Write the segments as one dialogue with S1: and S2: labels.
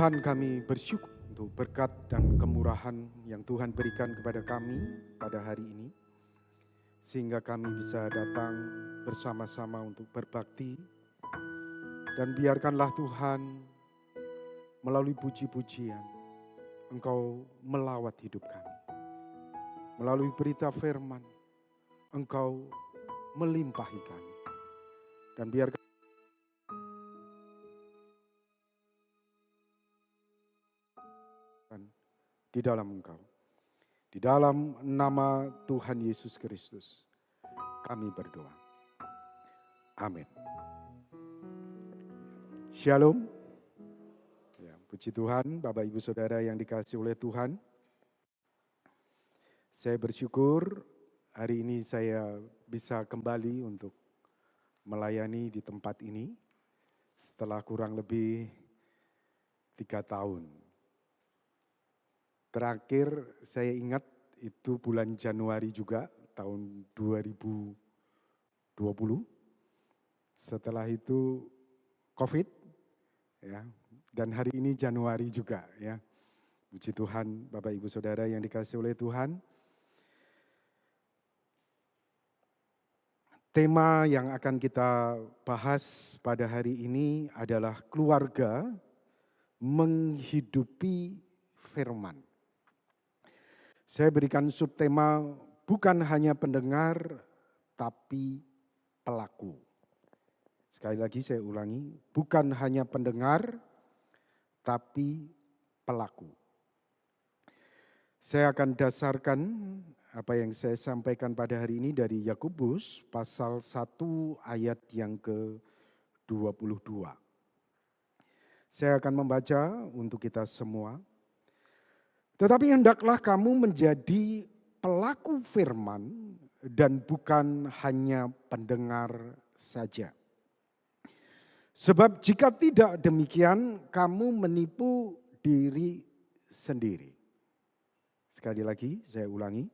S1: Tuhan, kami bersyukur untuk berkat dan kemurahan yang Tuhan berikan kepada kami pada hari ini. Sehingga kami bisa datang bersama-sama untuk berbakti. Dan biarkanlah Tuhan melalui puji-pujian Engkau melawat hidup kami. Melalui berita firman Engkau melimpahi kami. Dan biarkan di dalam Engkau. Di dalam nama Tuhan Yesus Kristus kami berdoa. Amin. Shalom. Ya, puji Tuhan, Bapak Ibu Saudara yang dikasihi oleh Tuhan. Saya bersyukur hari ini saya bisa kembali untuk melayani di tempat ini setelah kurang lebih 3 tahun. Terakhir saya ingat itu bulan Januari juga tahun 2020. Setelah itu COVID ya, dan hari ini Januari juga ya. Puji Tuhan, Bapak Ibu Saudara yang dikasihi oleh Tuhan. Tema yang akan kita bahas pada hari ini adalah keluarga menghidupi firman. Saya berikan subtema bukan hanya pendengar tapi pelaku. Sekali lagi saya ulangi, bukan hanya pendengar tapi pelaku. Saya akan dasarkan apa yang saya sampaikan pada hari ini dari Yakobus pasal 1 ayat yang ke-22. Saya akan membaca untuk kita semua. Tetapi hendaklah kamu menjadi pelaku firman dan bukan hanya pendengar saja. Sebab jika tidak demikian, kamu menipu diri sendiri. Sekali lagi saya ulangi.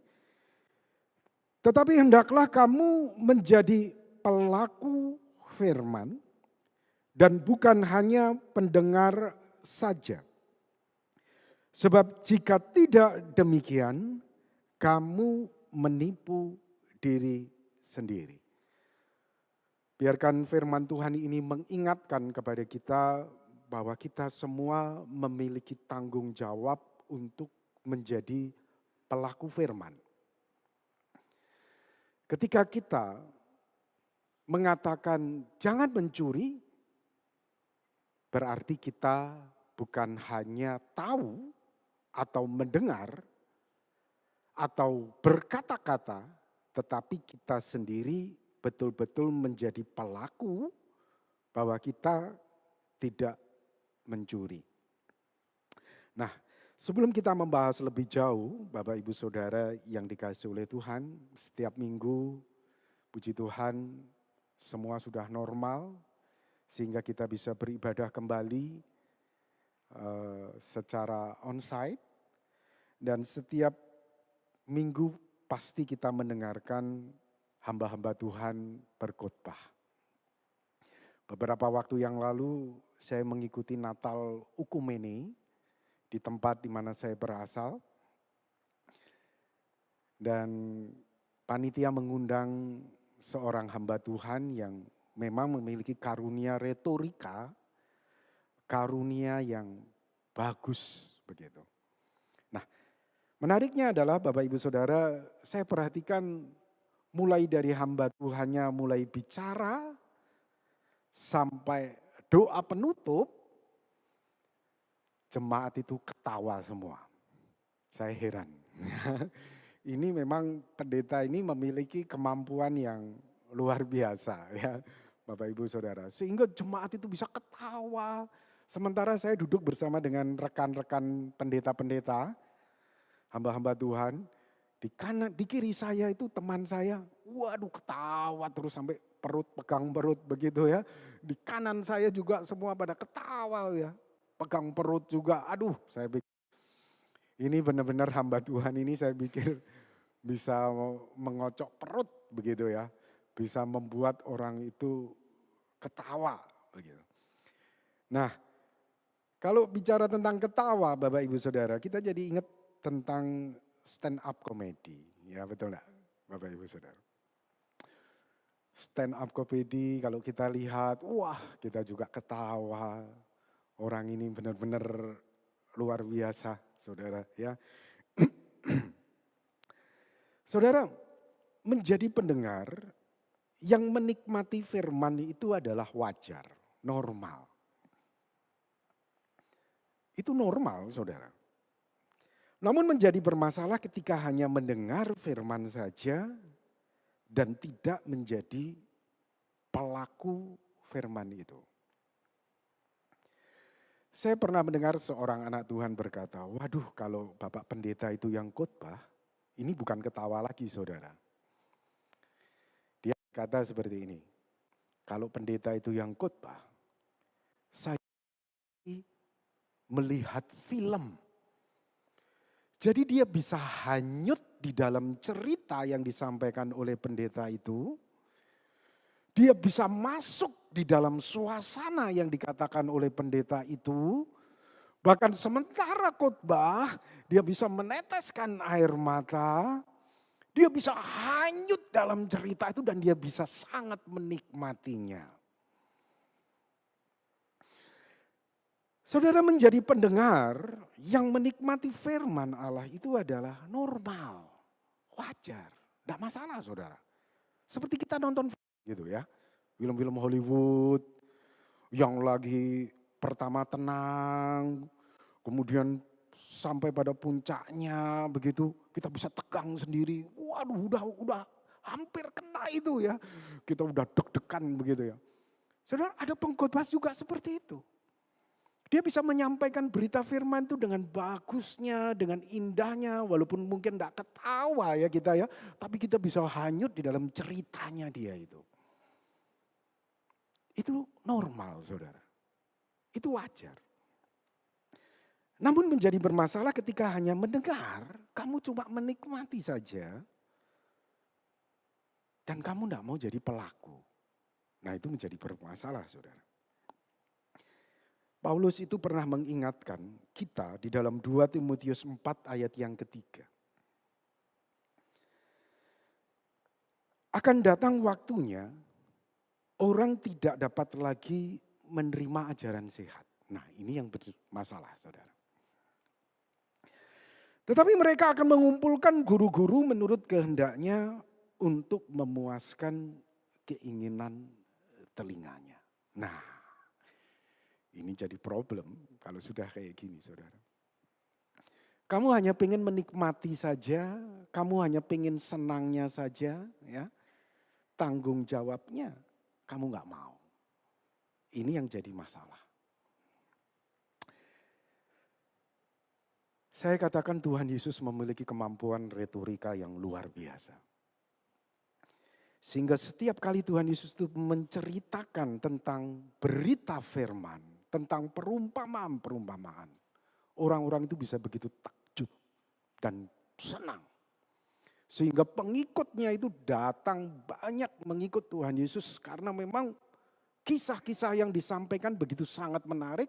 S1: Tetapi hendaklah kamu menjadi pelaku firman dan bukan hanya pendengar saja. Sebab jika tidak demikian, kamu menipu diri sendiri. Biarkan firman Tuhan ini mengingatkan kepada kita bahwa kita semua memiliki tanggung jawab untuk menjadi pelaku firman. Ketika kita mengatakan jangan mencuri, berarti kita bukan hanya tahu atau mendengar atau berkata-kata, tetapi kita sendiri betul-betul menjadi pelaku bahwa kita tidak mencuri. Nah, sebelum kita membahas lebih jauh, Bapak Ibu Saudara yang dikasihi oleh Tuhan, setiap minggu, puji Tuhan, semua sudah normal, sehingga kita bisa beribadah kembali secara onsite. Dan setiap minggu pasti kita mendengarkan hamba-hamba Tuhan berkhotbah. Beberapa waktu yang lalu saya mengikuti Natal Ukumene di tempat di mana saya berasal. Dan panitia mengundang seorang hamba Tuhan yang memang memiliki karunia retorika, karunia yang bagus begitu. Nah, menariknya adalah Bapak Ibu Saudara, saya perhatikan mulai dari hamba Tuhannya mulai bicara sampai doa penutup, jemaat itu ketawa semua. Saya heran. Ini memang pendeta ini memiliki kemampuan yang luar biasa ya Bapak Ibu Saudara. Sehingga jemaat itu bisa ketawa. Sementara saya duduk bersama dengan rekan-rekan pendeta-pendeta, hamba-hamba Tuhan. Di kiri saya itu teman saya, waduh ketawa terus sampai pegang perut begitu ya. Di kanan saya juga semua pada ketawa ya, pegang perut juga. Aduh, saya pikir ini benar-benar hamba Tuhan ini saya pikir bisa mengocok perut begitu ya. Bisa membuat orang itu ketawa begitu. Nah, Kalau bicara tentang ketawa Bapak Ibu Saudara, kita jadi ingat tentang stand up comedy. Ya betul enggak Bapak Ibu Saudara? Stand up comedy kalau kita lihat, wah kita juga ketawa. Orang ini benar-benar luar biasa Saudara ya. Saudara, menjadi pendengar yang menikmati firman itu adalah wajar, normal. Itu normal, saudara. Namun menjadi bermasalah ketika hanya mendengar firman saja dan tidak menjadi pelaku firman itu. Saya pernah mendengar seorang anak Tuhan berkata, waduh kalau Bapak Pendeta itu yang khotbah, ini bukan ketawa lagi saudara. Dia kata seperti ini, kalau pendeta itu yang khotbah, saya melihat film. Jadi dia bisa hanyut di dalam cerita yang disampaikan oleh pendeta itu. Dia bisa masuk di dalam suasana yang dikatakan oleh pendeta itu. Bahkan sementara khotbah, dia bisa meneteskan air mata. Dia bisa hanyut dalam cerita itu dan dia bisa sangat menikmatinya. Saudara, menjadi pendengar yang menikmati firman Allah itu adalah normal, wajar, tidak masalah saudara. Seperti kita nonton gitu ya, film-film Hollywood yang lagi pertama tenang, kemudian sampai pada puncaknya begitu kita bisa tegang sendiri. Waduh, udah hampir kena itu ya. Kita udah deg-degan begitu ya. Saudara, ada pengkhotbah juga seperti itu. Dia bisa menyampaikan berita firman itu dengan bagusnya, dengan indahnya, walaupun mungkin tidak ketawa ya kita ya, tapi kita bisa hanyut di dalam ceritanya dia itu. Itu normal saudara, itu wajar. Namun menjadi bermasalah ketika hanya mendengar, kamu cuma menikmati saja, dan kamu tidak mau jadi pelaku. Nah itu menjadi bermasalah saudara. Paulus itu pernah mengingatkan kita di dalam 2 Timotius 4 ayat yang ketiga. Akan datang waktunya orang tidak dapat lagi menerima ajaran sehat. Nah ini yang bermasalah saudara. Tetapi mereka akan mengumpulkan guru-guru menurut kehendaknya untuk memuaskan keinginan telinganya. Nah ini jadi problem kalau sudah kayak gini saudara. Kamu hanya pengen menikmati saja, kamu hanya pengen senangnya saja, ya. Tanggung jawabnya kamu gak mau. Ini yang jadi masalah. Saya katakan Tuhan Yesus memiliki kemampuan retorika yang luar biasa. Sehingga setiap kali Tuhan Yesus itu menceritakan tentang berita firman, tentang perumpamaan-perumpamaan. Orang-orang itu bisa begitu takjub dan senang. Sehingga pengikutnya itu datang banyak mengikut Tuhan Yesus karena memang kisah-kisah yang disampaikan begitu sangat menarik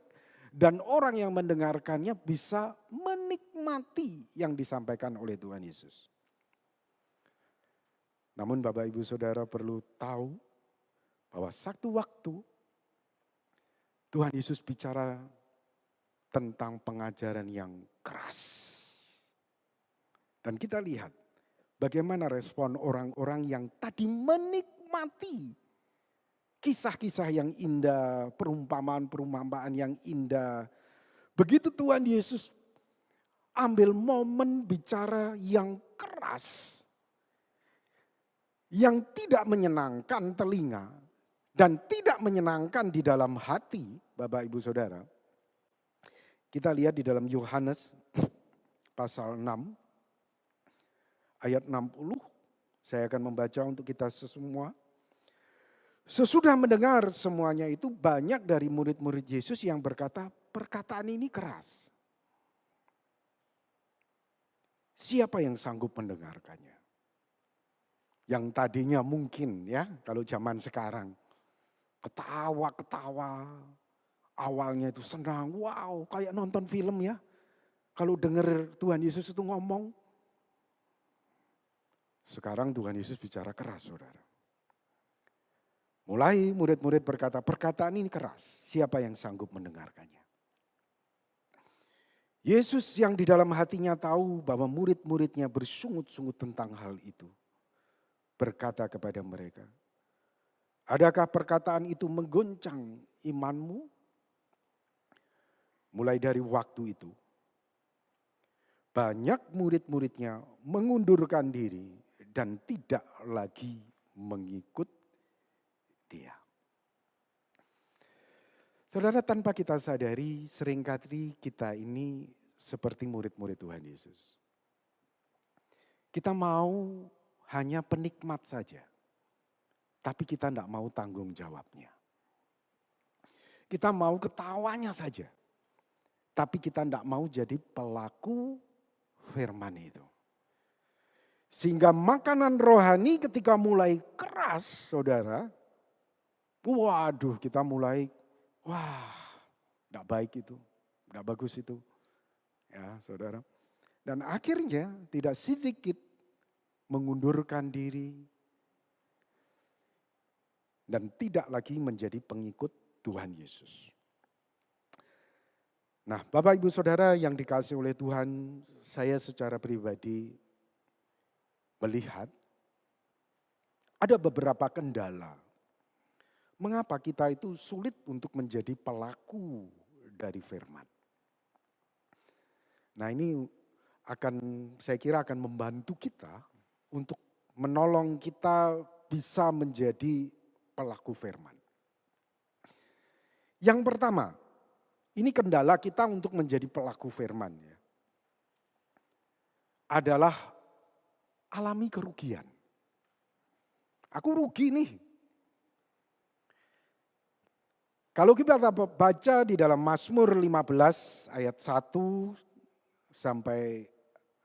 S1: dan orang yang mendengarkannya bisa menikmati yang disampaikan oleh Tuhan Yesus. Namun Bapak Ibu Saudara perlu tahu bahwa satu waktu Tuhan Yesus bicara tentang pengajaran yang keras. Dan kita lihat bagaimana respon orang-orang yang tadi menikmati kisah-kisah yang indah, perumpamaan-perumpamaan yang indah. Begitu Tuhan Yesus ambil momen bicara yang keras, yang tidak menyenangkan telinga, dan tidak menyenangkan di dalam hati, Bapak Ibu Saudara. Kita lihat di dalam Yohanes pasal 6 ayat 60. Saya akan membaca untuk kita semua. Sesudah mendengar semuanya itu banyak dari murid-murid Yesus yang berkata, perkataan ini keras. Siapa yang sanggup mendengarkannya? Yang tadinya mungkin ya kalau zaman sekarang ketawa-ketawa, Awalnya itu senang, wow kayak nonton film ya. Kalau dengar Tuhan Yesus itu ngomong. Sekarang Tuhan Yesus bicara keras, saudara. Mulai murid-murid berkata, perkataan ini keras, siapa yang sanggup mendengarkannya? Yesus yang di dalam hatinya tahu bahwa murid-muridnya bersungut-sungut tentang hal itu. Berkata kepada mereka, adakah perkataan itu menggoncang imanmu? Mulai dari waktu itu, banyak murid-muridnya mengundurkan diri dan tidak lagi mengikut dia. Saudara, tanpa kita sadari, seringkali kita ini seperti murid-murid Tuhan Yesus. Kita mau hanya penikmat saja, tapi kita tidak mau tanggung jawabnya. Kita mau ketawanya saja, tapi kita tidak mau jadi pelaku firman itu. Sehingga makanan rohani ketika mulai keras, saudara, waduh kita mulai, wah tidak baik itu, tidak bagus itu. Ya saudara. Dan akhirnya tidak sedikit mengundurkan diri dan tidak lagi menjadi pengikut Tuhan Yesus. Nah Bapak Ibu Saudara yang dikasihi oleh Tuhan, saya secara pribadi melihat ada beberapa kendala. Mengapa kita itu sulit untuk menjadi pelaku dari firman. Nah ini saya kira akan membantu kita untuk menolong kita bisa menjadi pelaku firman. Yang pertama, ini kendala kita untuk menjadi pelaku firman ya, adalah alami kerugian. Aku rugi nih. Kalau kita baca di dalam Mazmur 15 ayat 1 sampai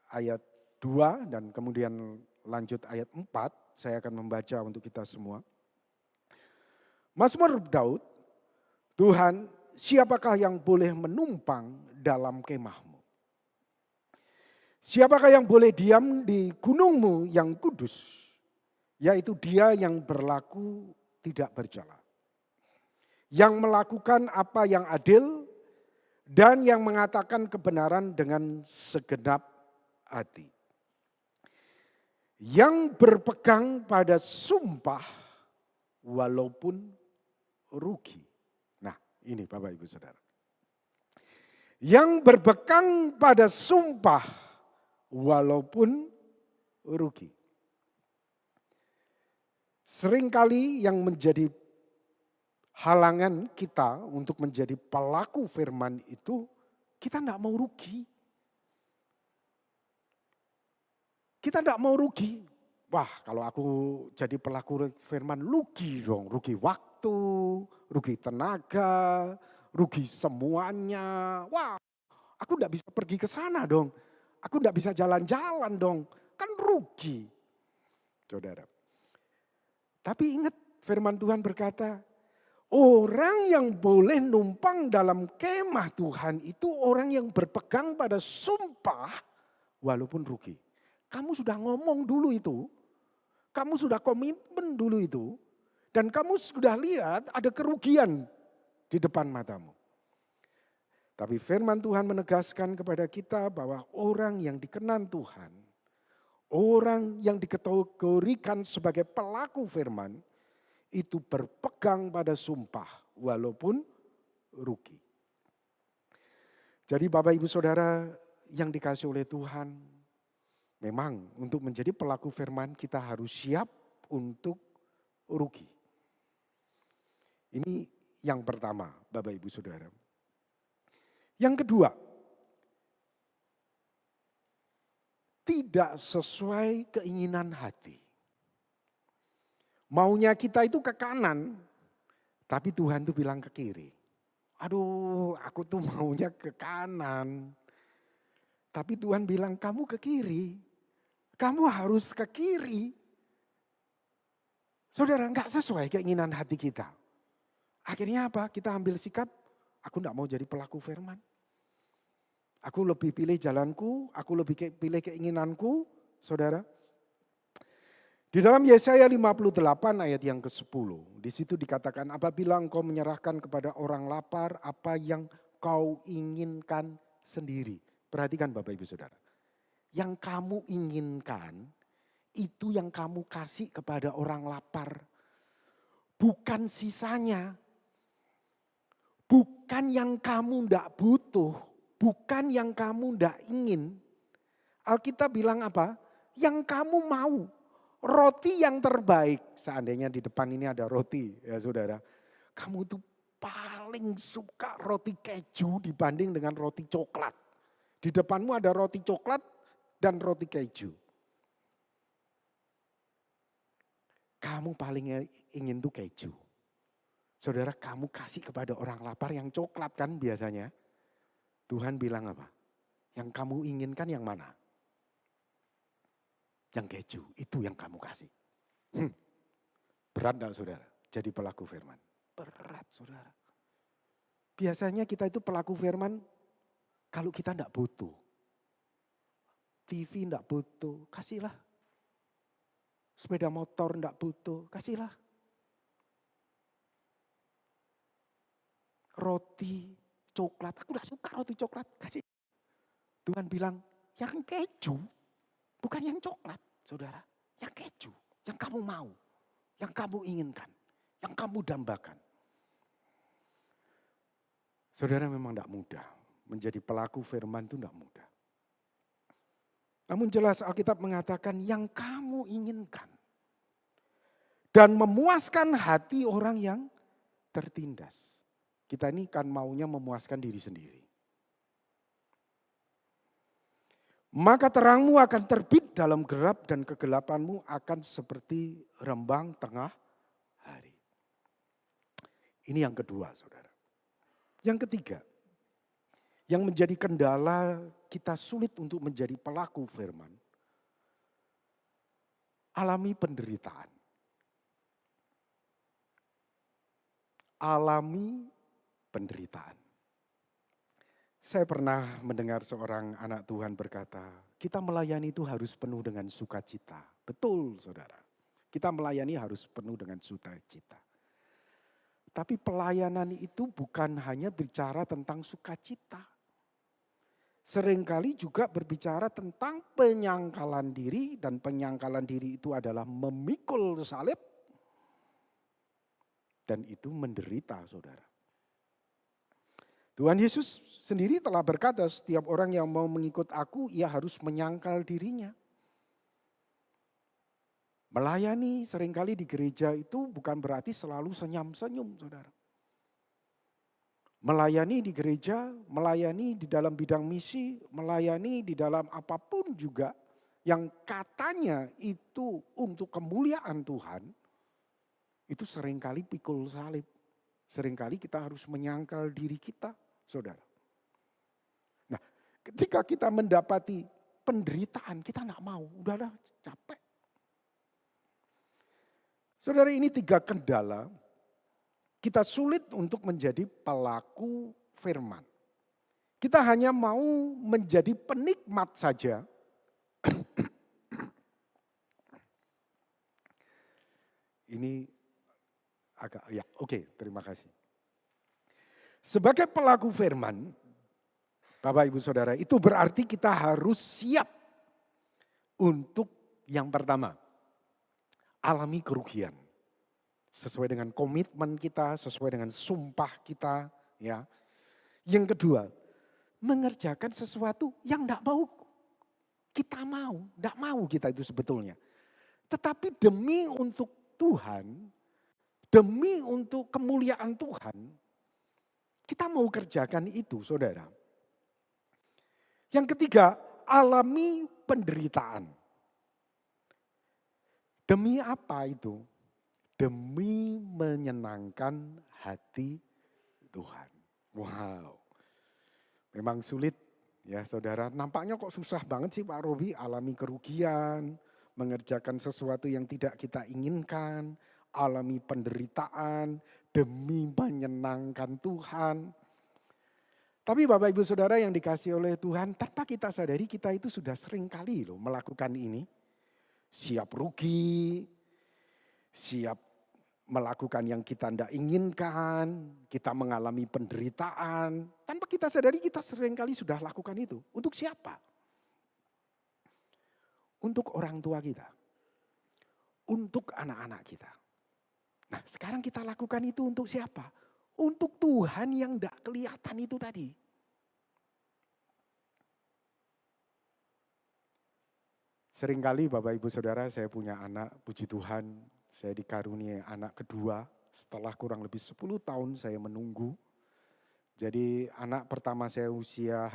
S1: ayat 2 dan kemudian lanjut ayat 4, saya akan membaca untuk kita semua. Mazmur Daud, Tuhan, siapakah yang boleh menumpang dalam kemahmu? Siapakah yang boleh diam di gunungmu yang kudus? Yaitu dia yang berlaku tidak bercela, yang melakukan apa yang adil, dan yang mengatakan kebenaran dengan segenap hati. Yang berpegang pada sumpah walaupun rugi. Nah ini Bapak Ibu Saudara. Yang berpegang pada sumpah walaupun rugi. Seringkali yang menjadi halangan kita untuk menjadi pelaku firman itu, kita tidak mau rugi. Kita tidak mau rugi. Wah kalau aku jadi pelaku firman rugi dong. Rugi waktu, rugi tenaga, rugi semuanya. Wah aku tidak bisa pergi ke sana dong. Aku tidak bisa jalan-jalan dong. Kan rugi. Saudara. Tapi ingat firman Tuhan berkata, orang yang boleh numpang dalam kemah Tuhan itu orang yang berpegang pada sumpah walaupun rugi. Kamu sudah ngomong dulu itu, kamu sudah komitmen dulu itu, dan kamu sudah lihat ada kerugian di depan matamu. Tapi firman Tuhan menegaskan kepada kita bahwa orang yang dikenan Tuhan, orang yang dikategorikan sebagai pelaku firman, itu berpegang pada sumpah walaupun rugi. Jadi Bapak Ibu Saudara yang dikasihi oleh Tuhan, memang untuk menjadi pelaku firman kita harus siap untuk rugi. Ini yang pertama Bapak Ibu Saudara. Yang kedua, tidak sesuai keinginan hati. Maunya kita itu ke kanan, tapi Tuhan tuh bilang ke kiri. Aduh, aku tuh maunya ke kanan. Tapi Tuhan bilang kamu ke kiri. Kamu harus ke kiri. Saudara, enggak sesuai keinginan hati kita. Akhirnya apa? Kita ambil sikap, Aku tidak mau jadi pelaku firman. Aku lebih pilih jalanku, aku lebih pilih keinginanku, saudara. Di dalam Yesaya 58 ayat yang ke-10, di situ dikatakan, apabila engkau menyerahkan kepada orang lapar apa yang kau inginkan sendiri. Perhatikan Bapak Ibu Saudara. Yang kamu inginkan, itu yang kamu kasih kepada orang lapar. Bukan sisanya. Bukan yang kamu tidak butuh. Bukan yang kamu tidak ingin. Alkitab bilang apa? Yang kamu mau. Roti yang terbaik. Seandainya di depan ini ada roti ya saudara. Kamu tuh paling suka roti keju dibanding dengan roti coklat. Di depanmu ada roti coklat dan roti keju. Kamu paling ingin tuh keju. Saudara, kamu kasih kepada orang lapar yang coklat kan biasanya. Tuhan bilang apa? Yang kamu inginkan yang mana? Yang keju, itu yang kamu kasih. Berat enggak saudara? Jadi pelaku firman. Berat saudara. Biasanya kita itu pelaku firman kalau kita enggak butuh. TV enggak butuh, kasihlah. Sepeda motor enggak butuh, kasihlah. Roti, coklat, aku udah suka roti coklat, kasih. Tuhan bilang, yang keju, bukan yang coklat, saudara. Yang keju, yang kamu mau, yang kamu inginkan, yang kamu dambakan. Saudara memang tidak mudah, menjadi pelaku firman itu tidak mudah. Namun jelas Alkitab mengatakan yang kamu inginkan. Dan memuaskan hati orang yang tertindas. Kita ini kan maunya memuaskan diri sendiri. Maka terangmu akan terbit dalam gelap dan kegelapanmu akan seperti rembang tengah hari. Ini yang kedua saudara. Yang ketiga, yang menjadi kendala kita sulit untuk menjadi pelaku firman. Alami penderitaan. Alami penderitaan. Saya pernah mendengar seorang anak Tuhan berkata, kita melayani itu harus penuh dengan sukacita. Betul saudara, kita melayani harus penuh dengan sukacita. Tapi pelayanan itu bukan hanya bicara tentang sukacita. Seringkali juga berbicara tentang penyangkalan diri, dan penyangkalan diri itu adalah memikul salib. Dan itu menderita saudara. Tuhan Yesus sendiri telah berkata, setiap orang yang mau mengikut aku, ia harus menyangkal dirinya. Melayani seringkali di gereja itu bukan berarti selalu senyum-senyum, saudara. Melayani di gereja, melayani di dalam bidang misi, melayani di dalam apapun juga yang katanya itu untuk kemuliaan Tuhan, itu seringkali pikul salib. Seringkali kita harus menyangkal diri kita, saudara. Nah, ketika kita mendapati penderitaan, kita enggak mau, udahlah capek. Saudara, ini 3 kendala kita sulit untuk menjadi pelaku firman. Kita hanya mau menjadi penikmat saja. Ini agak, ya oke, terima kasih. Sebagai pelaku firman, Bapak Ibu Saudara, itu berarti kita harus siap untuk yang pertama, alami kerugian. Sesuai dengan komitmen kita, sesuai dengan sumpah kita. Ya. Yang kedua, mengerjakan sesuatu yang tidak mau kita mau. Tidak mau kita itu sebetulnya. Tetapi demi untuk Tuhan, demi untuk kemuliaan Tuhan, kita mau kerjakan itu saudara. Yang ketiga, alami penderitaan. Demi apa itu? Demi menyenangkan hati Tuhan. Wow, memang sulit ya saudara. Nampaknya kok susah banget sih Pak Robi, alami kerugian, mengerjakan sesuatu yang tidak kita inginkan, alami penderitaan demi menyenangkan Tuhan. Tapi Bapak Ibu Saudara yang dikasihi oleh Tuhan, tanpa kita sadari kita itu sudah sering kali loh melakukan ini. Siap rugi, siap melakukan yang kita tidak inginkan, kita mengalami penderitaan. Tanpa kita sadari kita seringkali sudah lakukan itu. Untuk siapa? Untuk orang tua kita. Untuk anak-anak kita. Nah sekarang kita lakukan itu untuk siapa? Untuk Tuhan yang tidak kelihatan itu tadi. Seringkali Bapak Ibu Saudara saya punya anak, puji Tuhan. Saya dikaruniai anak kedua setelah kurang lebih 10 tahun saya menunggu. Jadi anak pertama saya usia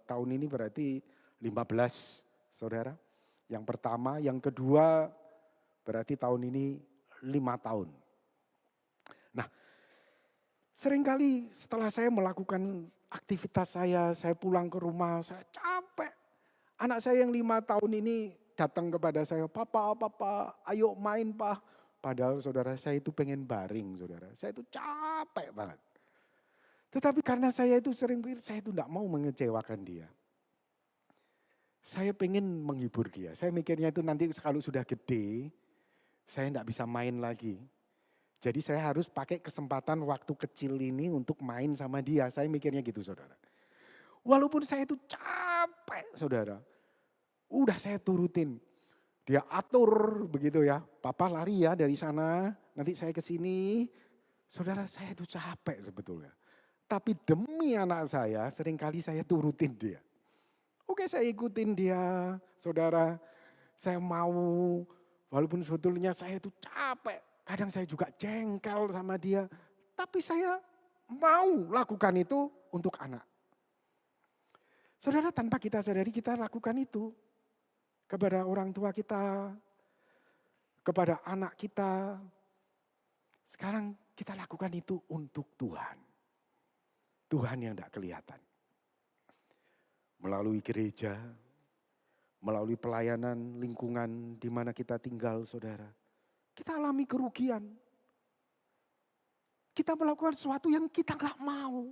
S1: tahun ini berarti 15 saudara. Yang pertama, yang kedua berarti tahun ini 5 tahun. Nah seringkali setelah saya melakukan aktivitas saya pulang ke rumah, saya capek. Anak saya yang 5 tahun ini datang kepada saya, papa, ayo main Pak. Padahal saudara saya itu pengen baring saudara. Saya itu capek banget. Tetapi karena saya itu sering pikir, saya itu tidak mau mengecewakan dia. Saya pengen menghibur dia. Saya mikirnya itu nanti kalau sudah gede, saya tidak bisa main lagi. Jadi saya harus pakai kesempatan waktu kecil ini untuk main sama dia. Saya mikirnya gitu saudara. Walaupun saya itu capek saudara. Udah saya turutin. Dia atur begitu ya. Papa lari ya dari sana, nanti saya ke sini. Saudara saya itu capek sebetulnya. Tapi demi anak saya seringkali saya turutin dia. Oke saya ikutin dia saudara. Saya mau walaupun sebetulnya saya itu capek. Kadang saya juga jengkel sama dia. Tapi saya mau lakukan itu untuk anak. Saudara tanpa kita sadari kita lakukan itu. Kepada orang tua kita, kepada anak kita. Sekarang kita lakukan itu untuk Tuhan. Tuhan yang tidak kelihatan. Melalui gereja, melalui pelayanan lingkungan di mana kita tinggal saudara. Kita alami kerugian. Kita melakukan sesuatu yang kita gak mau.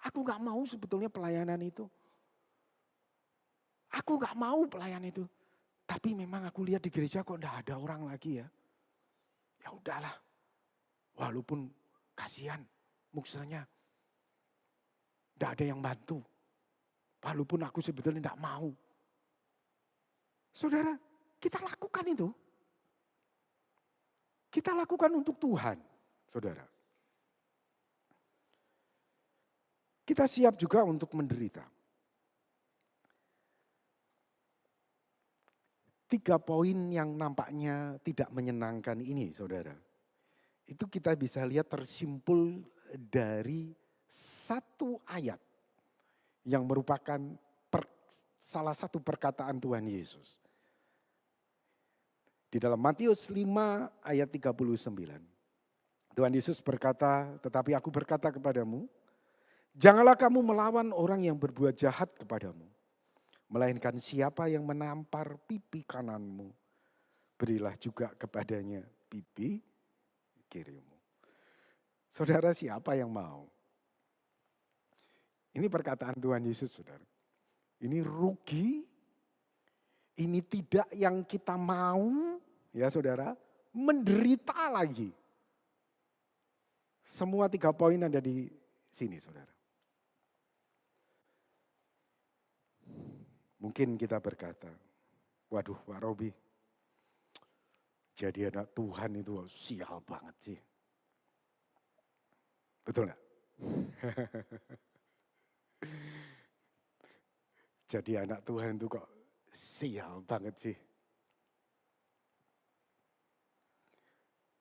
S1: Aku gak mau sebetulnya pelayanan itu. Aku gak mau pelayanan itu. Tapi memang aku lihat di gereja kok enggak ada orang lagi ya. Ya udahlah. Walaupun kasihan muksanya. Enggak ada yang bantu. Walaupun aku sebetulnya enggak mau. Saudara, kita lakukan itu. Kita lakukan untuk Tuhan, saudara. Kita siap juga untuk menderita. 3 poin yang nampaknya tidak menyenangkan ini saudara. Itu kita bisa lihat tersimpul dari satu ayat. Yang merupakan salah satu perkataan Tuhan Yesus. Di dalam Matius 5 ayat 39. Tuhan Yesus berkata, tetapi aku berkata kepadamu, janganlah kamu melawan orang yang berbuat jahat kepadamu. Melainkan siapa yang menampar pipi kananmu, berilah juga kepadanya pipi kirimu. Saudara siapa yang mau? Ini perkataan Tuhan Yesus saudara. Ini rugi, ini tidak yang kita mau ya saudara, menderita lagi. Semua 3 poin ada di sini saudara. Mungkin kita berkata, waduh Pak Robi, jadi anak Tuhan itu sial banget sih. Betul gak? Jadi anak Tuhan itu kok sial banget sih.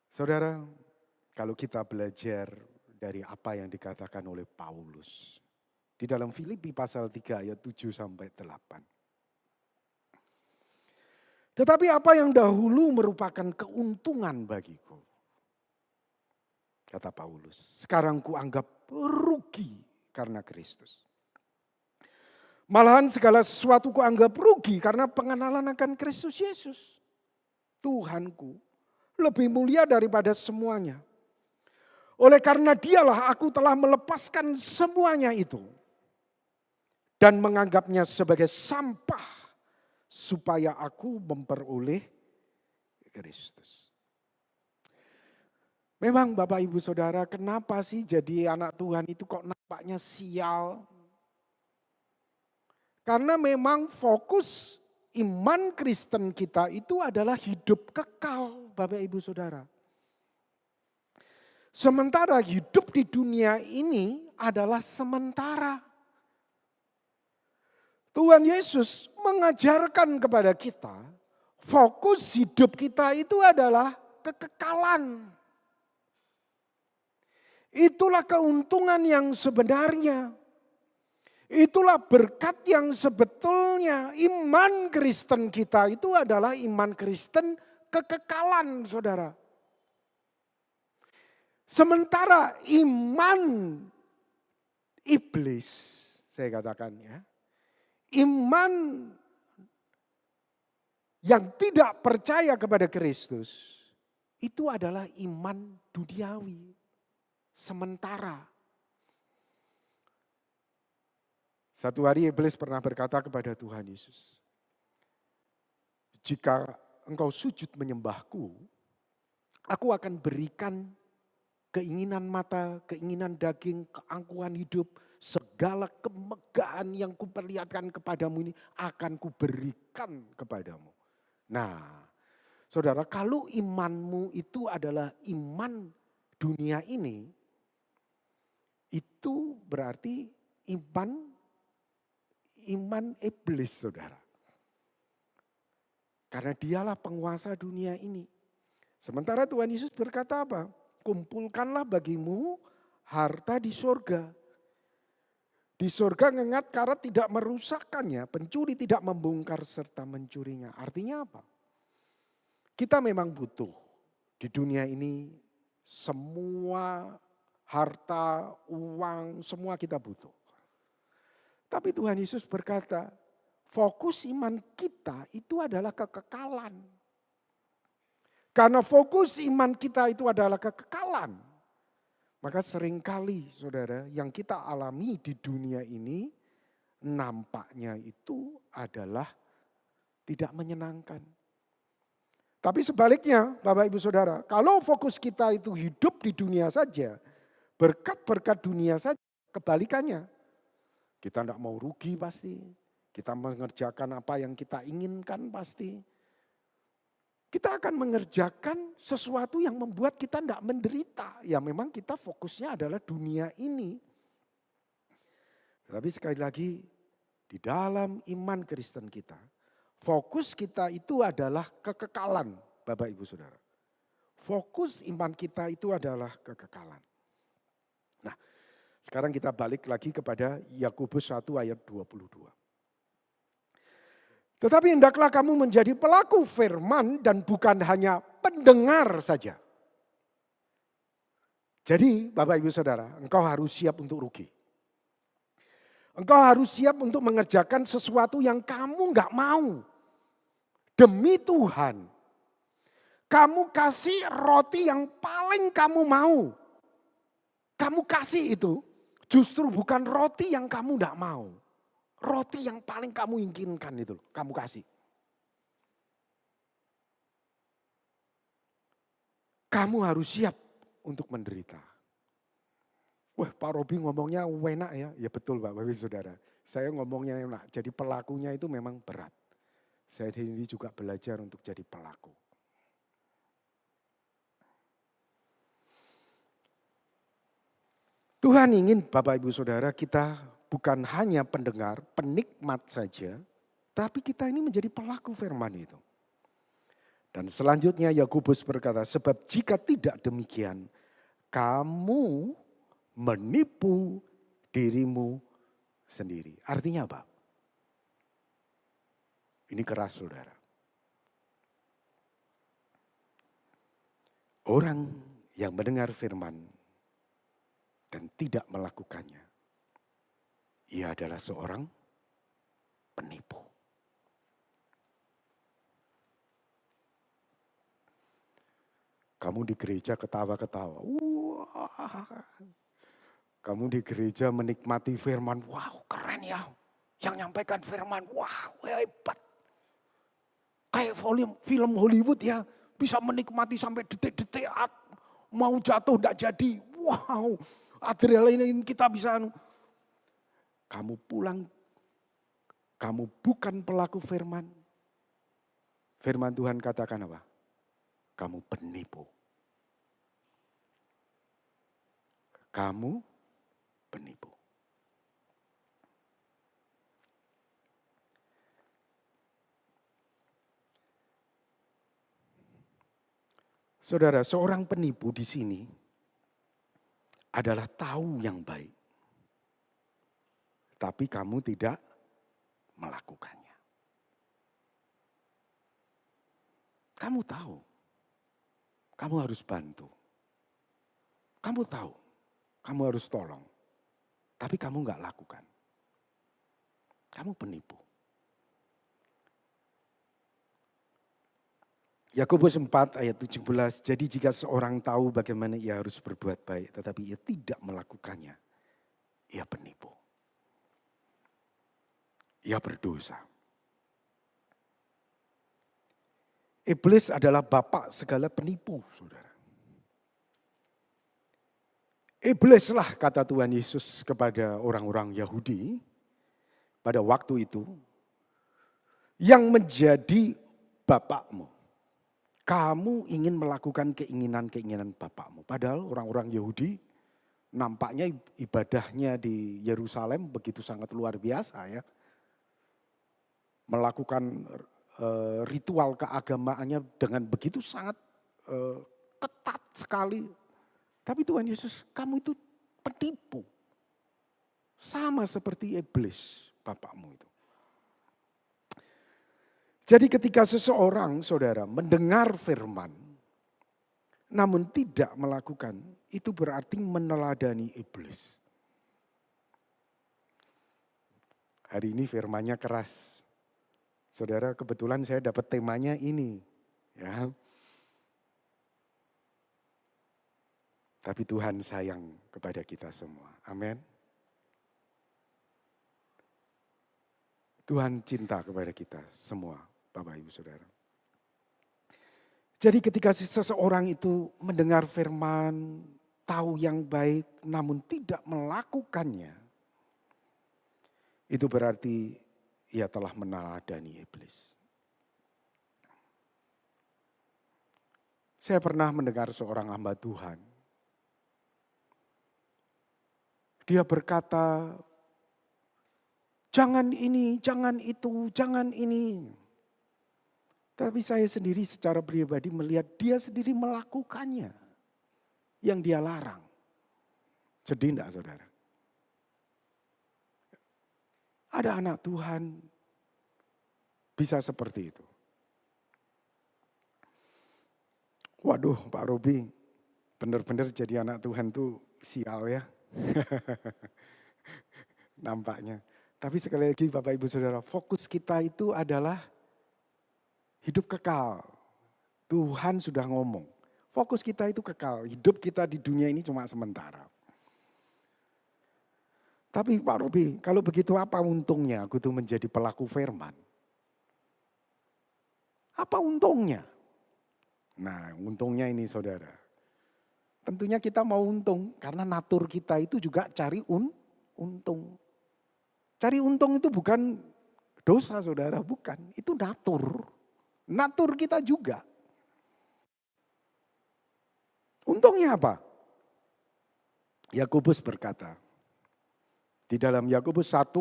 S1: Saudara, kalau kita belajar dari apa yang dikatakan oleh Paulus. Di dalam Filipi pasal 3 ayat 7 sampai 8. Tetapi apa yang dahulu merupakan keuntungan bagiku. Kata Paulus, sekarang kuanggap rugi karena Kristus. Malahan segala sesuatu kuanggap rugi karena pengenalan akan Kristus Yesus. Tuhanku lebih mulia daripada semuanya. Oleh karena dialah aku telah melepaskan semuanya itu. Dan menganggapnya sebagai sampah. Supaya aku memperoleh Kristus. Memang Bapak Ibu Saudara, kenapa sih jadi anak Tuhan itu kok nampaknya sial? Karena memang fokus iman Kristen kita itu adalah hidup kekal, Bapak Ibu Saudara. Sementara hidup di dunia ini adalah sementara. Tuhan Yesus mengajarkan kepada kita, fokus hidup kita itu adalah kekekalan. Itulah keuntungan yang sebenarnya. Itulah berkat yang sebetulnya. Iman Kristen kita itu adalah iman Kristen kekekalan, saudara. Sementara iman iblis, saya katakan ya, iman yang tidak percaya kepada Kristus, itu adalah iman duniawi, sementara. Satu hari iblis pernah berkata kepada Tuhan Yesus, jika engkau sujud menyembahku, aku akan berikan keinginan mata, keinginan daging, keangkuhan hidup, segala kemegahan yang kuperlihatkan kepadamu ini akan kuberikan kepadamu. Nah, saudara, kalau imanmu itu adalah iman dunia ini, itu berarti iman iblis, saudara. Karena dialah penguasa dunia ini. Sementara Tuhan Yesus berkata apa? Kumpulkanlah bagimu harta di sorga. Di sorga ngengat karat tidak merusakkannya, pencuri tidak membongkar serta mencurinya. Artinya apa? Kita memang butuh di dunia ini semua harta, uang, semua kita butuh. Tapi Tuhan Yesus berkata, fokus iman kita itu adalah kekekalan. Karena fokus iman kita itu adalah kekekalan. Maka seringkali saudara yang kita alami di dunia ini nampaknya itu adalah tidak menyenangkan. Tapi sebaliknya Bapak Ibu Saudara, kalau fokus kita itu hidup di dunia saja, berkat-berkat dunia saja, kebalikannya. Kita tidak mau rugi pasti, kita mengerjakan apa yang kita inginkan pasti. Kita akan mengerjakan sesuatu yang membuat kita tidak menderita. Ya memang kita fokusnya adalah dunia ini. Tapi sekali lagi di dalam iman Kristen kita, fokus kita itu adalah kekekalan Bapak Ibu Saudara. Fokus iman kita itu adalah kekekalan. Nah sekarang kita balik lagi kepada Yakobus 1 ayat 22. Tetapi hendaklah kamu menjadi pelaku firman dan bukan hanya pendengar saja. Jadi Bapak Ibu Saudara, engkau harus siap untuk rugi. Engkau harus siap untuk mengerjakan sesuatu yang kamu gak mau. Demi Tuhan. Kamu kasih roti yang paling kamu mau. Kamu kasih itu justru bukan roti yang kamu gak mau. Roti yang paling kamu inginkan itu kamu kasih. Kamu harus siap untuk menderita. Wah Pak Robi ngomongnya enak ya. Ya betul Bapak Ibu Saudara. Saya ngomongnya enak. Jadi pelakunya itu memang berat. Saya sendiri juga belajar untuk jadi pelaku. Tuhan ingin Bapak Ibu Saudara kita bukan hanya pendengar, penikmat saja, tapi kita ini menjadi pelaku firman itu. Dan selanjutnya Yakobus berkata, sebab jika tidak demikian, kamu menipu dirimu sendiri. Artinya apa? Ini keras saudara. Orang yang mendengar firman dan tidak melakukannya, ia adalah seorang penipu. Kamu di gereja ketawa-ketawa. Kamu di gereja menikmati firman, wow keren ya. Yang nyampaikan firman, wow hebat. Kayak film Hollywood ya, bisa menikmati sampai detik-detik mau jatuh enggak jadi. Wow, adrenalin kita bisa. Kamu pulang, kamu bukan pelaku firman. Firman Tuhan katakan apa? Kamu penipu. Kamu penipu. Saudara, seorang penipu di sini adalah tahu yang baik. Tapi kamu tidak melakukannya. Kamu tahu, kamu harus bantu. Kamu tahu, kamu harus tolong. Tapi kamu enggak lakukan. Kamu penipu. Yakobus 4 ayat 17, jadi jika seorang tahu bagaimana ia harus berbuat baik, tetapi ia tidak melakukannya, ia penipu. Ia berdosa. Iblis adalah bapak segala penipu, saudara. Iblislah kata Tuhan Yesus kepada orang-orang Yahudi pada waktu itu, yang menjadi bapakmu. Kamu ingin melakukan keinginan-keinginan bapakmu. Padahal orang-orang Yahudi nampaknya ibadahnya di Yerusalem begitu sangat luar biasa ya. Melakukan ritual keagamaannya dengan begitu sangat ketat sekali. Tapi Tuhan Yesus, kamu itu penipu. Sama seperti iblis bapakmu itu. Jadi ketika seseorang, saudara, mendengar firman, namun tidak melakukan, itu berarti meneladani iblis. Hari ini firmannya keras. Saudara, kebetulan saya dapat temanya ini. Ya. Tapi Tuhan sayang kepada kita semua. Amin. Tuhan cinta kepada kita semua. Bapak Ibu Saudara. Jadi ketika seseorang itu mendengar firman, tahu yang baik namun tidak melakukannya, itu berarti ia telah meneladani iblis. Saya pernah mendengar seorang hamba Tuhan. Dia berkata, jangan ini, jangan itu, jangan ini. Tapi saya sendiri secara pribadi melihat dia sendiri melakukannya. Yang dia larang. Sedih enggak saudara? Ada anak Tuhan bisa seperti itu. Waduh Pak Robi, benar-benar jadi anak Tuhan tuh sial ya. Nampaknya. Tapi sekali lagi Bapak Ibu Saudara, fokus kita itu adalah hidup kekal. Tuhan sudah ngomong. Fokus kita itu kekal. Hidup kita di dunia ini cuma sementara. Tapi Pak Robi, kalau begitu apa untungnya aku tuh menjadi pelaku firman? Apa untungnya? Nah, untungnya ini saudara. Tentunya kita mau untung karena natur kita itu juga cari untung. Cari untung itu bukan dosa saudara, bukan. Itu natur. Natur kita juga. Untungnya apa? Yakobus berkata, di dalam Yakobus 1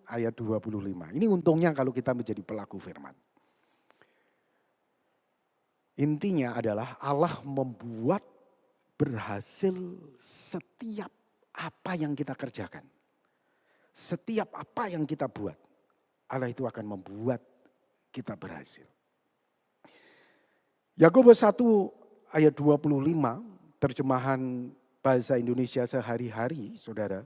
S1: ayat 25. Ini untungnya kalau kita menjadi pelaku firman. Intinya adalah Allah membuat berhasil setiap apa yang kita kerjakan. Setiap apa yang kita buat, Allah itu akan membuat kita berhasil. Yakobus 1 ayat 25, terjemahan bahasa Indonesia sehari-hari, saudara.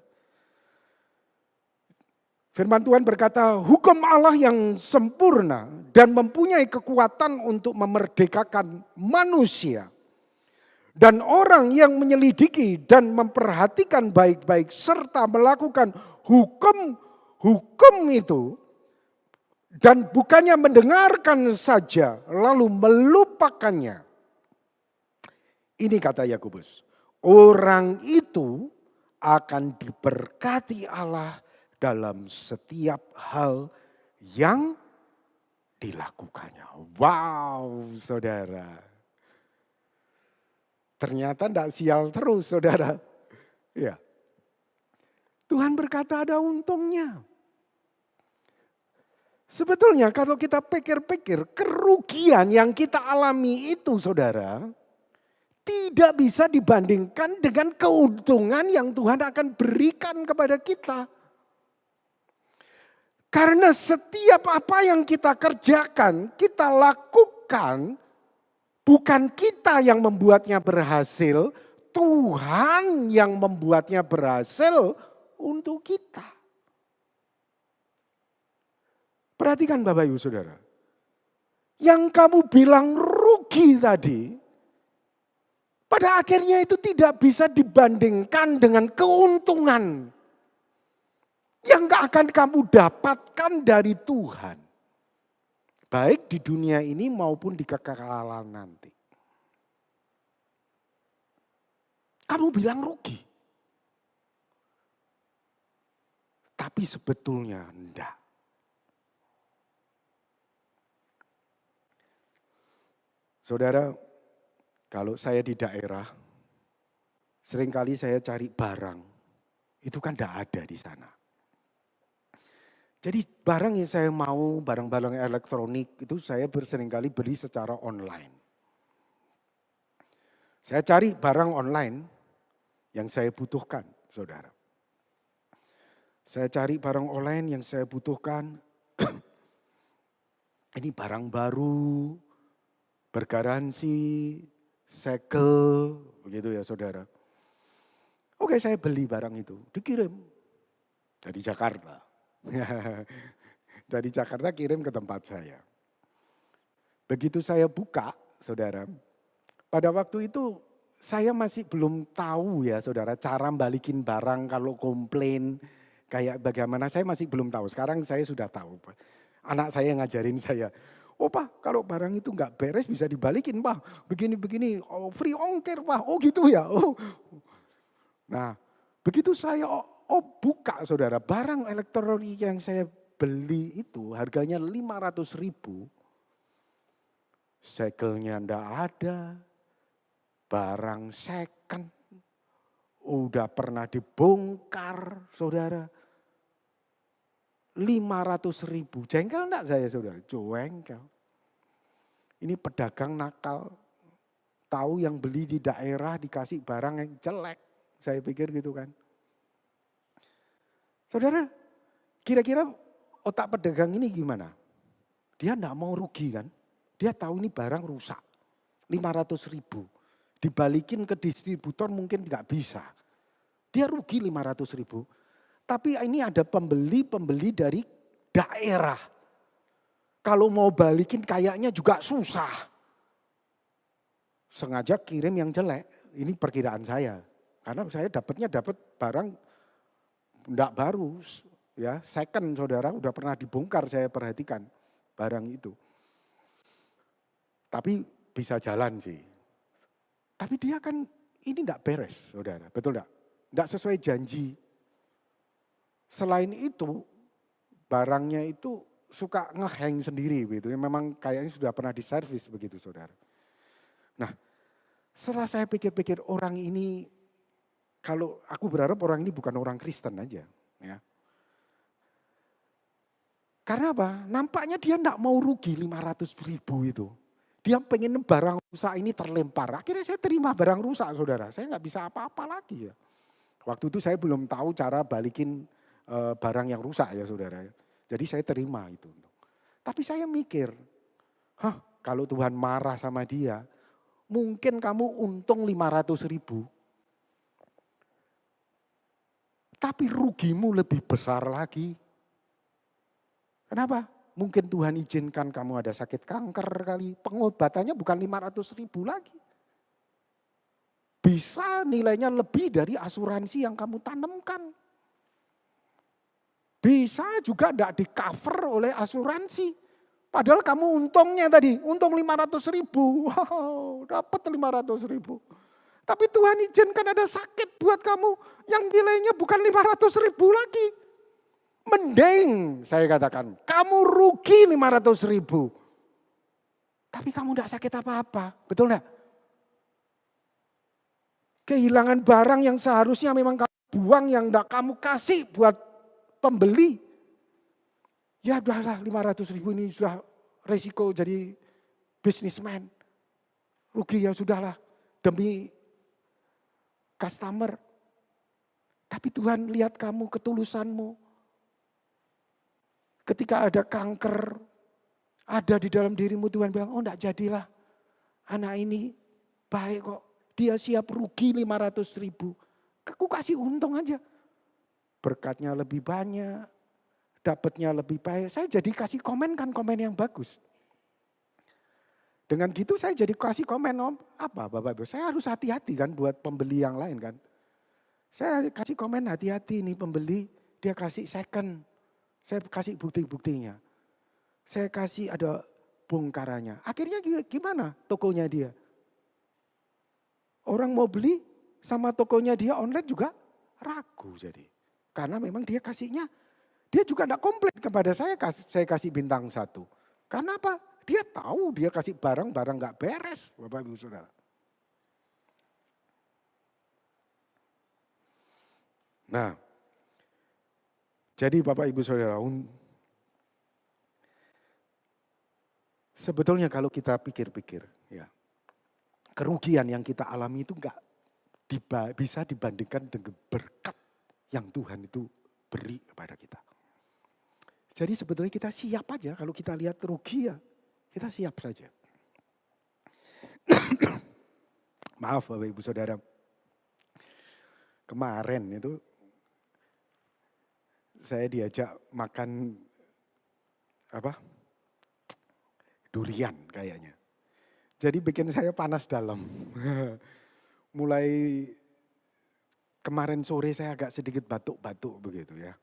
S1: Firman Tuhan berkata, hukum Allah yang sempurna dan mempunyai kekuatan untuk memerdekakan manusia Dan orang yang menyelidiki dan memperhatikan baik-baik serta melakukan hukum itu, dan bukannya mendengarkan saja lalu melupakannya. Ini kata Yakobus, orang itu akan diberkati Allah dalam setiap hal yang dilakukannya. Wow, saudara. Ternyata tidak sial terus, saudara. Ya. Tuhan berkata ada untungnya. Sebetulnya kalau kita pikir-pikir, kerugian yang kita alami itu, saudara, tidak bisa dibandingkan dengan keuntungan yang Tuhan akan berikan kepada kita. Karena setiap apa yang kita kerjakan, kita lakukan, bukan kita yang membuatnya berhasil, Tuhan yang membuatnya berhasil untuk kita. Perhatikan Bapak Ibu Saudara. Yang kamu bilang rugi tadi, pada akhirnya itu tidak bisa dibandingkan dengan keuntungan yang gak akan kamu dapatkan dari Tuhan. Baik di dunia ini maupun di kekekalan nanti. Kamu bilang rugi. Tapi sebetulnya enggak. Saudara, kalau saya di daerah, seringkali saya cari barang. Itu kan enggak ada di sana. Jadi barang yang saya mau, barang-barang elektronik itu saya seringkali beli secara online. Saya cari barang online yang saya butuhkan, saudara. Saya cari barang online yang saya butuhkan. Ini barang baru, bergaransi, segel, begitu ya saudara. Oke, saya beli barang itu, dikirim dari Jakarta. Dari Jakarta kirim ke tempat saya. Begitu saya buka, saudara, pada waktu itu saya masih belum tahu ya saudara, cara balikin barang kalau komplain kayak bagaimana, saya masih belum tahu. Sekarang saya sudah tahu. Anak saya ngajarin saya, oh Pak, kalau barang itu nggak beres bisa dibalikin Pak, begini-begini, oh, free ongkir Pak, oh gitu ya. Oh. Nah, begitu saya buka saudara, barang elektronik yang saya beli itu harganya 500.000. Segelnya enggak ada, barang second, udah pernah dibongkar saudara. 500.000, jengkel enggak saya saudara? Jengkel. Ini pedagang nakal, tahu yang beli di daerah dikasih barang yang jelek, saya pikir gitu kan. Saudara, kira-kira otak pedagang ini gimana? Dia enggak mau rugi kan? Dia tahu ini barang rusak, 500.000. Dibalikin ke distributor mungkin enggak bisa. Dia rugi 500.000. Tapi ini ada pembeli dari daerah. Kalau mau balikin kayaknya juga susah. Sengaja kirim yang jelek, ini perkiraan saya. Karena saya dapat barang enggak baru, ya second saudara, udah pernah dibongkar saya perhatikan barang itu. Tapi bisa jalan sih. Tapi dia kan ini enggak beres saudara, betul enggak? Enggak sesuai janji. Selain itu barangnya itu suka ngehang sendiri gitu, memang kayaknya sudah pernah diservis begitu saudara. Nah setelah saya pikir-pikir orang ini, kalau aku berharap orang ini bukan orang Kristen aja. Ya. Karena apa? Nampaknya dia enggak mau rugi 500.000 itu. Dia pengen barang rusak ini terlempar. Akhirnya saya terima barang rusak saudara. Saya enggak bisa apa-apa lagi ya. Waktu itu saya belum tahu cara balikin barang yang rusak ya saudara. Jadi saya terima itu. Tapi saya mikir, kalau Tuhan marah sama dia, mungkin kamu untung 500.000. Tapi rugimu lebih besar lagi. Kenapa? Mungkin Tuhan izinkan kamu ada sakit kanker kali. Pengobatannya bukan 500.000 lagi. bisa nilainya lebih dari asuransi yang kamu tanamkan. Bisa juga tidak di-cover oleh asuransi. Padahal kamu untungnya tadi, untung 500.000. Wow, dapat 500.000. Tapi Tuhan izinkan ada sakit buat kamu yang nilainya bukan 500.000 lagi. Mending saya katakan, kamu rugi 500.000. Tapi kamu tidak sakit apa-apa, betul enggak? Kehilangan barang yang seharusnya memang kamu buang yang tidak kamu kasih buat pembeli. Ya udahlah 500.000 ini sudah resiko jadi bisnismen. Rugi ya sudahlah demi customer. Tapi Tuhan lihat kamu, ketulusanmu. Ketika ada kanker, ada di dalam dirimu, Tuhan bilang, oh enggak jadilah. Anak ini baik kok. Dia siap rugi 500.000. Aku kasih untung aja. Berkatnya lebih banyak, dapatnya lebih baik. Saya jadi kasih komen kan, komen yang bagus. Dengan gitu saya jadi kasih komen, apa Bapak Ibu, saya harus hati-hati kan buat pembeli yang lain kan. Saya kasih komen hati-hati nih pembeli, dia kasih second. Saya kasih bukti-buktinya. Saya kasih ada bongkarannya. Akhirnya gimana tokonya dia? Orang mau beli sama tokonya dia online juga ragu jadi. Karena memang dia kasihnya, dia juga tidak komplain kepada saya kasih bintang 1. Karena apa? Dia tahu dia kasih barang gak beres Bapak Ibu Saudara. Nah, jadi Bapak Ibu Saudara, sebetulnya kalau kita pikir-pikir, ya, kerugian yang kita alami itu enggak bisa dibandingkan dengan berkat yang Tuhan itu beri kepada kita. Jadi sebetulnya kita siap aja kalau kita lihat rugi ya, kita siap saja. Maaf Bapak Ibu Saudara, kemarin itu saya diajak makan durian kayaknya. Jadi bikin saya panas dalam. Mulai kemarin sore saya agak sedikit batuk-batuk begitu ya.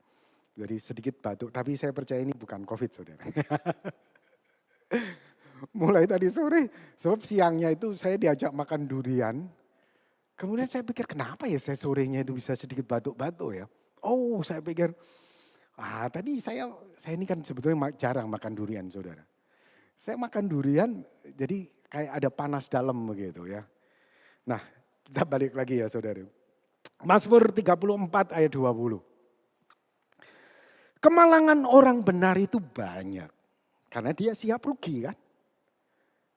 S1: Jadi sedikit batuk, tapi saya percaya ini bukan COVID Saudara. Mulai tadi sore, sebab siangnya itu saya diajak makan durian. Kemudian saya pikir kenapa ya saya sorenya itu bisa sedikit batuk-batuk ya. Oh saya pikir, tadi saya ini kan sebetulnya jarang makan durian Saudara. Saya makan durian jadi kayak ada panas dalam begitu ya. Nah kita balik lagi ya Saudara. Mazmur 34 ayat 20. Kemalangan orang benar itu banyak. Karena dia siap rugi kan.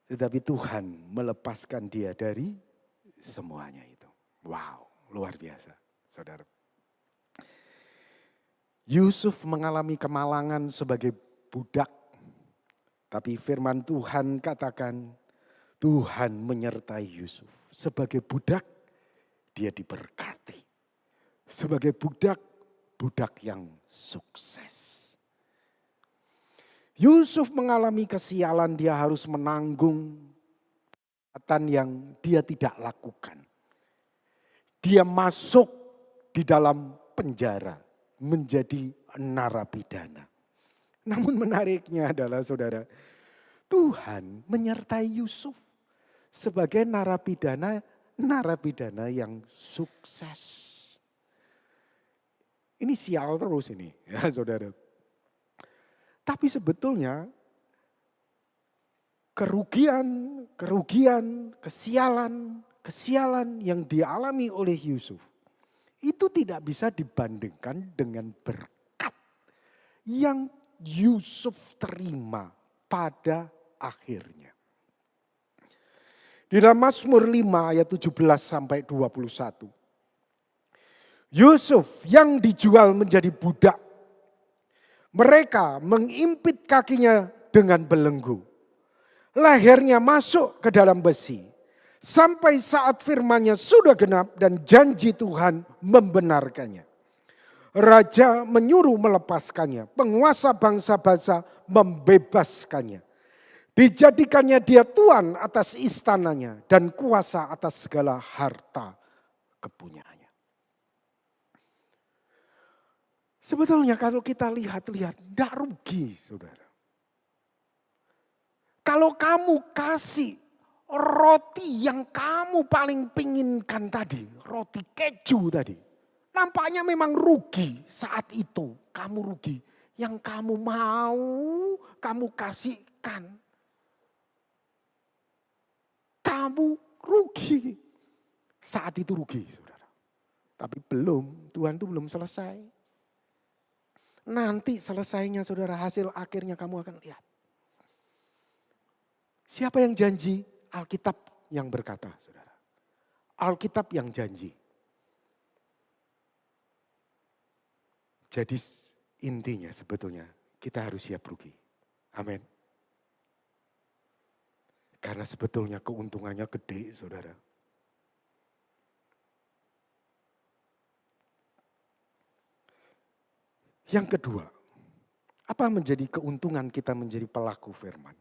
S1: Tetapi Tuhan melepaskan dia dari semuanya itu. Wow, luar biasa Saudara. Yusuf mengalami kemalangan sebagai budak. Tapi firman Tuhan katakan Tuhan menyertai Yusuf. Sebagai budak dia diberkati. Sebagai budak yang sukses. Yusuf mengalami kesialan, dia harus menanggung kejahatan yang dia tidak lakukan. Dia masuk di dalam penjara menjadi narapidana. Namun menariknya adalah Saudara, Tuhan menyertai Yusuf sebagai narapidana yang sukses. Ini sial terus ini ya Saudara. Tapi sebetulnya kerugian, kesialan yang dialami oleh Yusuf itu tidak bisa dibandingkan dengan berkat yang Yusuf terima pada akhirnya. Di dalam Mazmur 5 ayat 17 sampai 21. Yusuf yang dijual menjadi budak. Mereka mengimpit kakinya dengan belenggu. Lehernya masuk ke dalam besi. Sampai saat firman-Nya sudah genap dan janji Tuhan membenarkannya. Raja menyuruh melepaskannya. Penguasa bangsa-bangsa membebaskannya. Dijadikannya dia tuan atas istananya dan kuasa atas segala harta kepunyaannya. Sebetulnya kalau kita lihat-lihat, tidak rugi saudara. Kalau kamu kasih roti yang kamu paling pinginkan tadi, roti keju tadi. Nampaknya memang rugi saat itu, kamu rugi. Yang kamu mau, kamu kasihkan. Kamu rugi. Saat itu rugi saudara. Tapi Tuhan itu belum selesai. Nanti selesainya saudara, hasil akhirnya kamu akan lihat. Siapa yang janji? Alkitab yang berkata saudara. Alkitab yang janji. Jadi intinya sebetulnya kita harus siap rugi. Amin. Karena sebetulnya keuntungannya gede saudara. Yang kedua, apa menjadi keuntungan kita menjadi pelaku firman?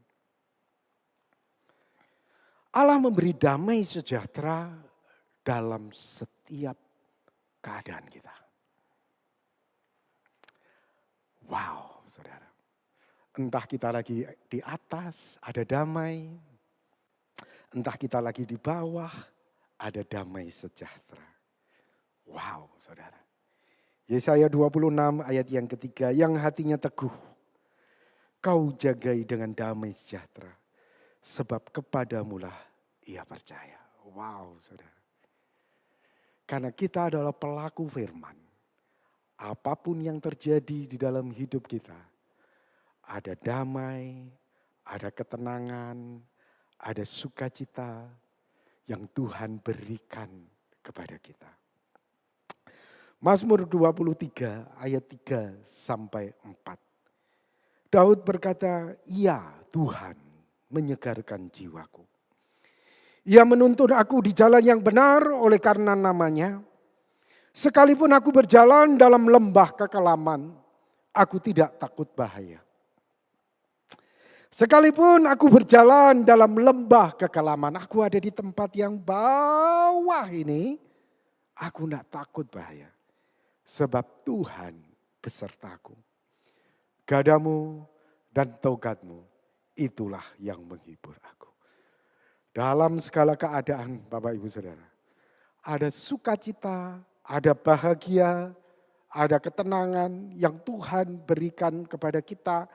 S1: Allah memberi damai sejahtera dalam setiap keadaan kita. Wow, saudara. Entah kita lagi di atas, ada damai. Entah kita lagi di bawah, ada damai sejahtera. Wow, saudara. Yesaya 26 ayat yang ketiga, yang hatinya teguh, kau jagai dengan damai sejahtera, sebab kepadamulah ia percaya. Wow, saudara. Karena kita adalah pelaku firman. Apapun yang terjadi di dalam hidup kita, ada damai, ada ketenangan, ada sukacita yang Tuhan berikan kepada kita. Mazmur 23 ayat 3 sampai 4. Daud berkata, "Ya Tuhan menyegarkan jiwaku. Ia menuntun aku di jalan yang benar oleh karena namanya. Sekalipun aku berjalan dalam lembah kekelaman, aku tidak takut bahaya. Sekalipun aku berjalan dalam lembah kekelaman, aku ada di tempat yang bawah ini, aku tidak takut bahaya. Sebab Tuhan besertaku. Gadamu dan togatmu, itulah yang menghibur aku." Dalam segala keadaan Bapak Ibu Saudara, ada sukacita, ada bahagia, ada ketenangan yang Tuhan berikan kepada kita.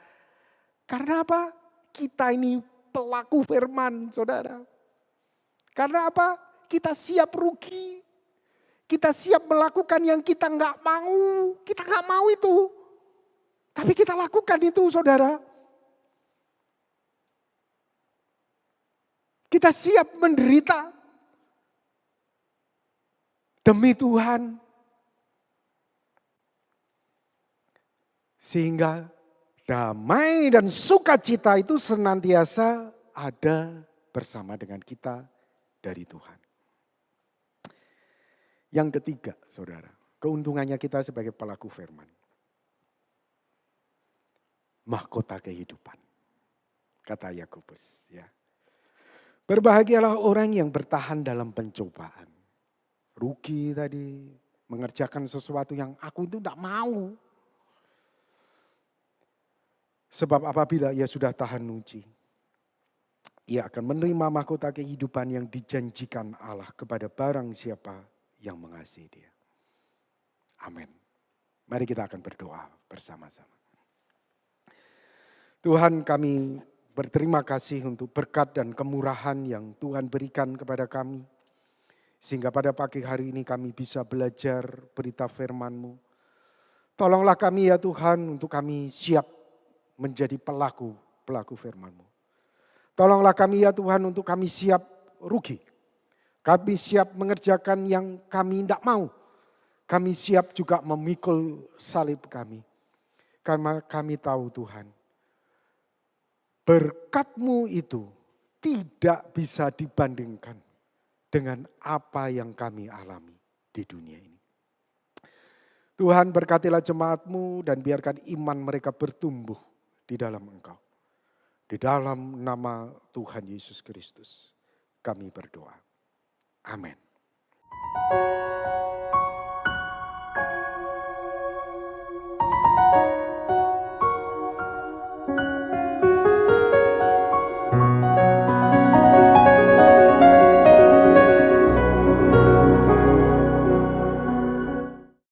S1: Karena apa? Kita ini pelaku firman saudara. Karena apa? Kita siap rugi. Kita siap melakukan yang kita nggak mau. Kita nggak mau itu. Tapi kita lakukan itu saudara. Kita siap menderita. Demi Tuhan. Sehingga damai dan sukacita itu senantiasa ada bersama dengan kita dari Tuhan. Yang ketiga, saudara, keuntungannya kita sebagai pelaku firman. Mahkota kehidupan, kata Yakobus. Ya. Berbahagialah orang yang bertahan dalam pencobaan. Rugi tadi, mengerjakan sesuatu yang aku itu tidak mau. Sebab apabila ia sudah tahan uji, ia akan menerima mahkota kehidupan yang dijanjikan Allah kepada barang siapa yang mengasihi dia. Amin. Mari kita akan berdoa bersama-sama. Tuhan, kami berterima kasih untuk berkat dan kemurahan yang Tuhan berikan kepada kami. Sehingga pada pagi hari ini kami bisa belajar berita firman-Mu. Tolonglah kami ya Tuhan untuk kami siap menjadi pelaku firman-Mu. Tolonglah kami ya Tuhan untuk kami siap rugi. Kami siap mengerjakan yang kami tidak mau. Kami siap juga memikul salib kami. Karena kami tahu Tuhan, berkat-Mu itu tidak bisa dibandingkan dengan apa yang kami alami di dunia ini. Tuhan berkatilah jemaat-Mu dan biarkan iman mereka bertumbuh di dalam Engkau. Di dalam nama Tuhan Yesus Kristus kami berdoa. Amin.